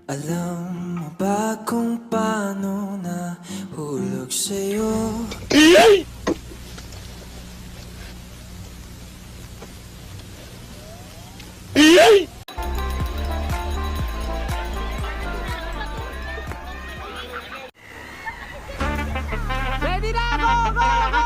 Alam mo ba kung paano nahulog sa'yo? Ready na! Go! Go! Go!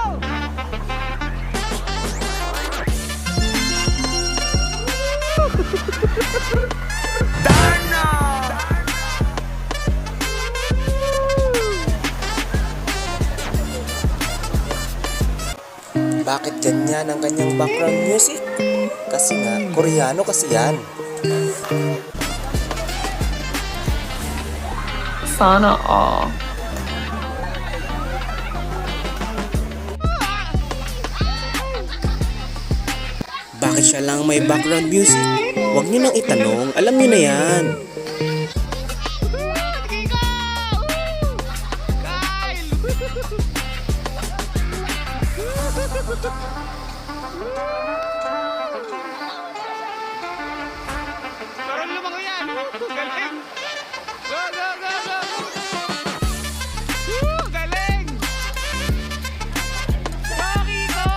Bakit ganyan ang kanyang background music? Kasi nga, Koreano kasi yan. Sana all. Bakit siya lang may background music? Huwag niyo nang itanong, alam niyo na yan. Parang lumang yan! Galing! Go! Go! Go! Go! Galing! Rocky ko!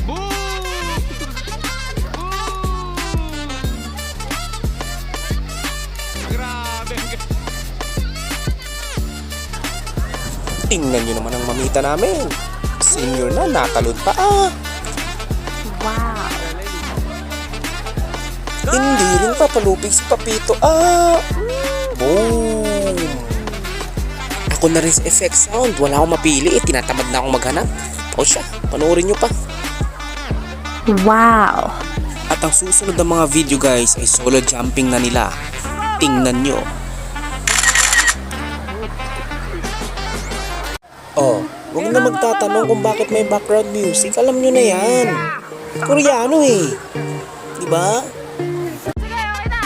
Boom! Boom! Grabe! Tingnan niyo naman ang mamita namin. Senior na, natalon pa Wow. Hindi rin papalupig si Papito Boom! Ako na rin sa effect sound. Wala akong mapili tinatamad na akong maghanap. O siya, panoorin nyo pa. Wow. At ang susunod na mga video guys ay solo jumping na nila. Tingnan nyo. Oh, huwag na magtatanong kung bakit may background music. Alam nyo na yan. Koreano Diba? Sige, okay na!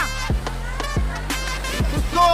Go!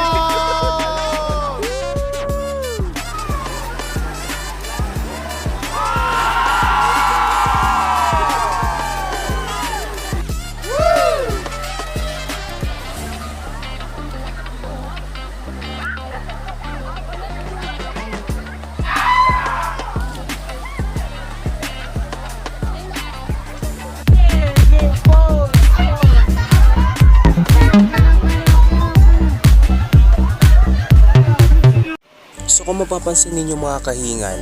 So kung mapapansin ninyo mga kahingan,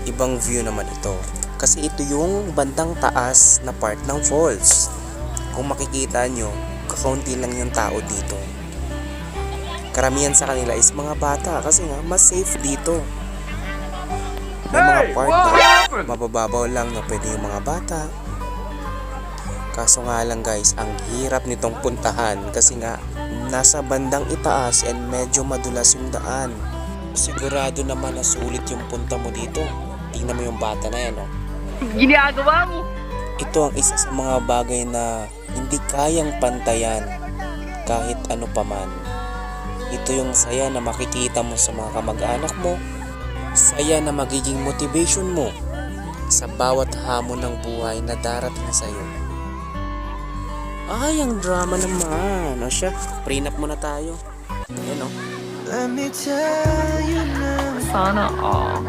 ibang view naman ito. Kasi ito yung bandang taas na part ng falls. Kung makikita nyo, kakaunti lang yung tao dito. Karamihan sa kanila is mga bata kasi nga mas safe dito. May mga part na mabababaw lang na pwede yung mga bata. Kaso nga lang guys, ang hirap nitong puntahan kasi nga nasa bandang itaas and medyo madulas yung daan. Sigurado naman na sulit yung punta mo dito. Tingnan mo yung bata na yan, Ginagawa mo! Ito ang isa sa mga bagay na hindi kayang pantayan kahit ano paman. Ito yung saya na makikita mo sa mga kamag-anak mo. Saya na magiging motivation mo sa bawat hamon ng buhay na darating sa'yo. Ay, ang drama naman. O siya, prenup muna tayo. Ayan Let me tell you now. Sana all.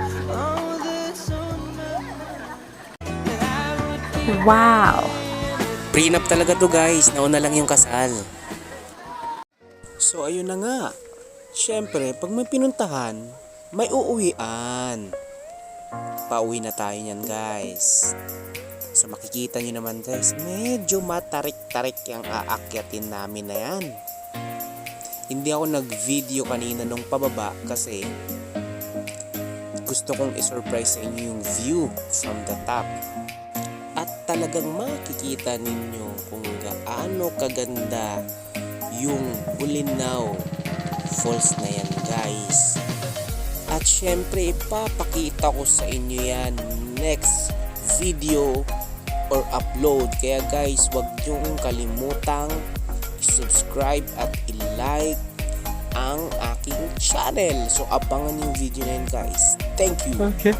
Wow. Prenup talaga to guys, nauna lang yung kasal. So ayun na nga. Siyempre, pag may pinuntahan, may uuwian. Pauwi na tayo niyan guys. So makikita nyo naman guys, medyo matarik-tarik yung aakyatin namin na yan. Hindi ako nag-video kanina nung pababa kasi gusto kong i-surprise sa inyo yung view from the top. At talagang makikita ninyo kung gaano kaganda yung Bulinaw Falls na yan guys. At syempre ipapakita ko sa inyo yan next video or upload. Kaya guys, wag niyong kalimutang i-subscribe at i-like ang aking channel. So abangan yung video na yun guys. Thank you. Okay.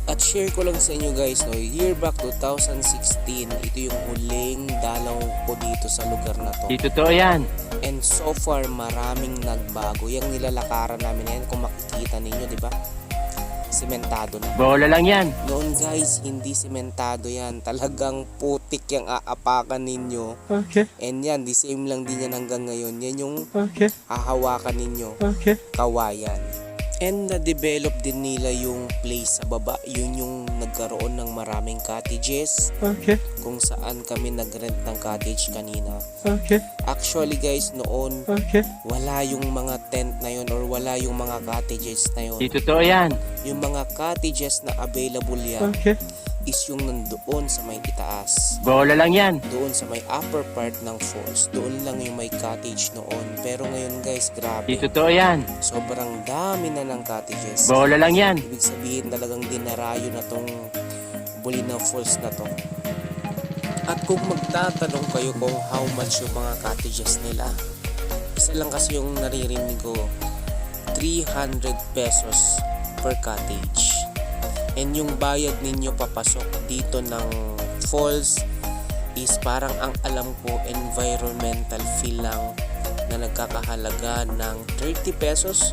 At At share ko lang sa inyo guys, no, year back 2016, ito yung huling dalaw ko dito sa lugar na to. Di totoo yan. And so far, maraming nagbago. Yung nilalakaran namin yan, kung makikita ninyo, di ba? Sementado na. Bola lang yan. Noon guys, hindi sementado yan. Talagang putik yung aapakan ninyo. Okay, And yan, the same lang din yan hanggang ngayon. Yan yung okay, hahawakan ninyo. okay. Kawayan. And na-develop din nila yung place sa baba. Yun yung nagkaroon ng maraming cottages. Okay, Kung saan kami nag-rent ng cottage kanina. okay, Actually guys, noon okay, wala yung mga tent na yun or wala yung mga cottages na yun. Di totoo yan. Yung mga cottages na available yan okay, is yung nandoon sa may itaas. Bola lang yan. Doon sa may upper part ng falls. Doon lang yung may cottage noon. Pero ngayon guys, Di grabe. totoo yan. Sobrang dami na ng cottages. Bola lang yan. Ibig sabihin talagang dinarayo na tong Bulinaw Falls na to. At kung magtatanong kayo kung how much yung mga cottages nila, isa lang kasi yung naririnig ko, 300 pesos per cottage. And yung bayad ninyo papasok dito ng falls is parang ang alam ko environmental fee lang na nagkakahalaga ng 30 pesos.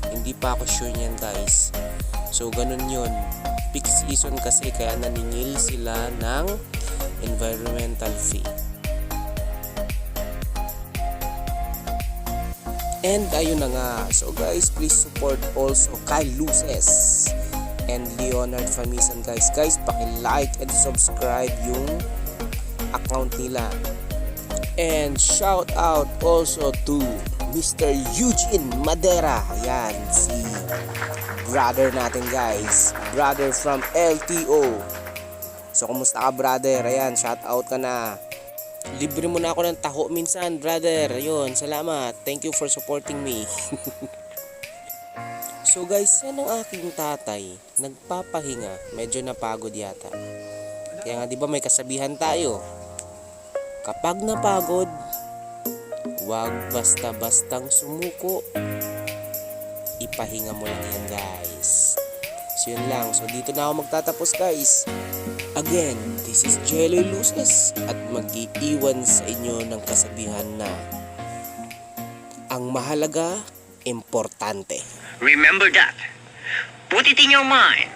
Hindi pa ako sure niyan guys. So ganun yun. Peak season kasi kaya naniningil sila ng environmental fee. And ayun na nga. So guys, please support also Kyle Luces and Leonard Famisan guys. Guys, paki-like and subscribe yung account nila. And shout out also to Mr. Eugene Madera. Ayan, si brother natin guys. Brother from LTO. So, kumusta ka brother? Ayan, shout out ka na. Libre mo na ako ng taho minsan, brother. Ayun, salamat. Thank you for supporting me. So guys, yan ang aking tatay. Nagpapahinga. Medyo napagod yata. Kaya nga, di ba may kasabihan tayo? Kapag napagod, huwag basta-bastang sumuko. Ipahinga mo lang yan guys. So yun lang. So dito na ako magtatapos guys. Again, this is Jelly Luces at mag-iiwan sa inyo ng kasabihan na ang mahalaga, importante. Remember that. Put it in your mind.